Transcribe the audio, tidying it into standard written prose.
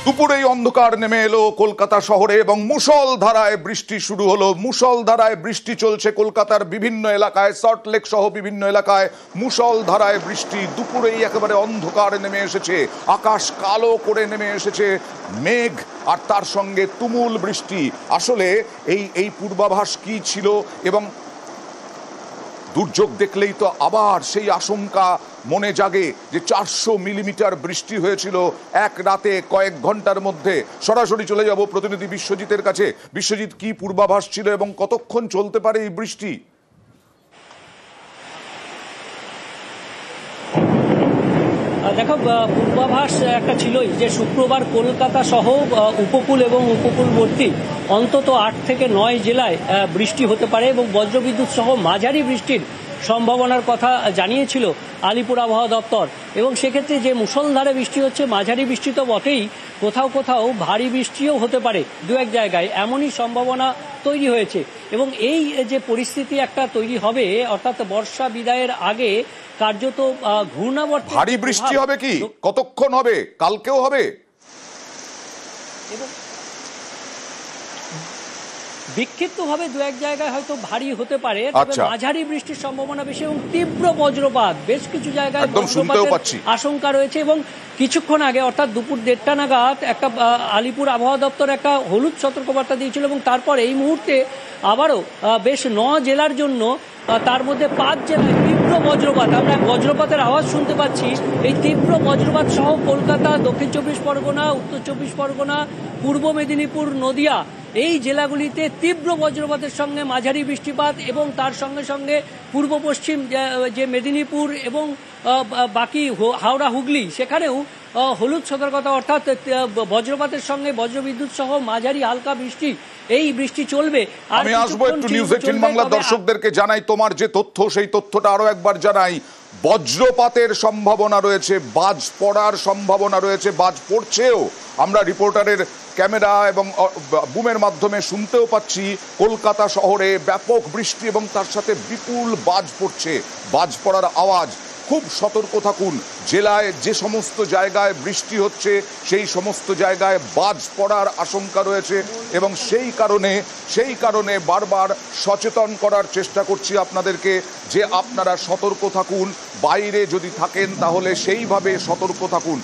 দুপুরেই অন্ধকার নেমে এলো কলকাতা শহরে এবং মুষলধারায় বৃষ্টি শুরু হলো। মুষলধারায় বৃষ্টি চলছে কলকাতার বিভিন্ন এলাকায়, সল্টলেক সহ বিভিন্ন এলাকায় মুষলধারায় বৃষ্টি। দুপুরেই একেবারে অন্ধকার নেমে এসেছে, আকাশ কালো করে নেমে এসেছে মেঘ, আর তার সঙ্গে তুমুল বৃষ্টি। আসলে এই পূর্বাভাস কি ছিল? এবং দুর্যোগ দেখলেই তো আবার সেই আশঙ্কা মনে জাগে যে 400 মিলিমিটার বৃষ্টি হয়েছিল এক রাতে, কয়েক ঘন্টার মধ্যে। সরাসরি চলে যাব প্রতিনিধি বিশ্বজিতের কাছে। বিশ্বজিৎ, কি পূর্বাভাস ছিল এবং কতক্ষণ চলতে পারে এই বৃষ্টি? দেখো, পূর্বাভাস একটা ছিলই যে শুক্রবার কলকাতা সহ উপকূল এবং উপকূলবর্তী অন্তত 8 থেকে 9 জেলায় বৃষ্টি হতে পারে এবং বজ্রবিদ্যুৎ সহ মাঝারি বৃষ্টির সম্ভাবনার কথা জানিয়েছিল আলিপুর আবহাওয়া দপ্তর। এবং সেক্ষেত্রে যে মুষলধারে বৃষ্টি হচ্ছে, মাঝারি বৃষ্টি তো বটেই, কোথাও কোথাও ভারী বৃষ্টিও হতে পারে দু এক জায়গায়, এমনই সম্ভাবনা তৈরি হয়েছে। এবং এই যে পরিস্থিতি একটা তৈরি হবে, অর্থাৎ বর্ষা বিদায়ের আগে কার্যত ঘূর্ণাবর্ত ভারী বৃষ্টি হবে। কি কতক্ষণ হবে? কালকেও হবে? এবং বিক্ষিপ্তভাবে দু এক জায়গায় হয়তো ভারী হতে পারে, তবে মাঝারি বৃষ্টির সম্ভাবনা বেশি এবং তীব্র বজ্রপাত বেশ কিছু জায়গায় বজ্রপাতের আশঙ্কা রয়েছে। এবং কিছুক্ষণ আগে অর্থাৎ দুপুর 1:30 নাগাদ একটা আলিপুর আবহাওয়া দপ্তর একটা হলুদ সতর্কবার্তা দিয়েছিল এবং তারপর এই মুহূর্তে আবারও বেশ 9 জেলার জন্য, তার মধ্যে 5 জেলায় তীব্র বজ্রপাত, আমরা বজ্রপাতের আওয়াজ শুনতে পাচ্ছি। এই তীব্র বজ্রপাত সহ কলকাতা, দক্ষিণ 24 পরগনা, উত্তর 24 পরগনা, পূর্ব মেদিনীপুর, নদিয়া, এই জেলাগুলিতে তীব্র বজ্রপাতের সঙ্গে মাঝারি বৃষ্টিপাত এবং তার সঙ্গে সঙ্গে পূর্ব পশ্চিম যে মেদিনীপুর এবং বাকি হাওড়া হুগলি, সেখানেও হলুদ সতর্কতা, অর্থাৎ বজ্রপাতের সঙ্গে বজ্রবিদ্যুৎ সহ মাঝারি হালকা বৃষ্টি, এই বৃষ্টি চলবে। আমি আসবো একটু নিউজ 18 বাংলা দর্শকদেরকে জানাই তোমার যে তথ্য, সেই তথ্যটা আরো একবার জানাই। বজ্রপাতের সম্ভাবনা রয়েছে, বাজ পড়ার সম্ভাবনা রয়েছে, বাজ পড়ছেও। আমরা রিপোর্টারের ক্যামেরা এবং বুমের মাধ্যমে শুনতেও পাচ্ছি কলকাতা শহরে ব্যাপক বৃষ্টি এবং তার সাথে বিপুল বাজ পড়ছে, বাজ পড়ার আওয়াজ। খুব সতর্ক থাকুন। জেলায় যে সমস্ত জায়গায় বৃষ্টি হচ্ছে সেই সমস্ত জায়গায় বাজ পড়ার আশঙ্কা রয়েছে এবং সেই কারণে বারবার সচেতন করার চেষ্টা করছি আপনাদেরকে যে আপনারা সতর্ক থাকুন। বাইরে যদি থাকেন তাহলে সেইভাবে সতর্ক থাকুন।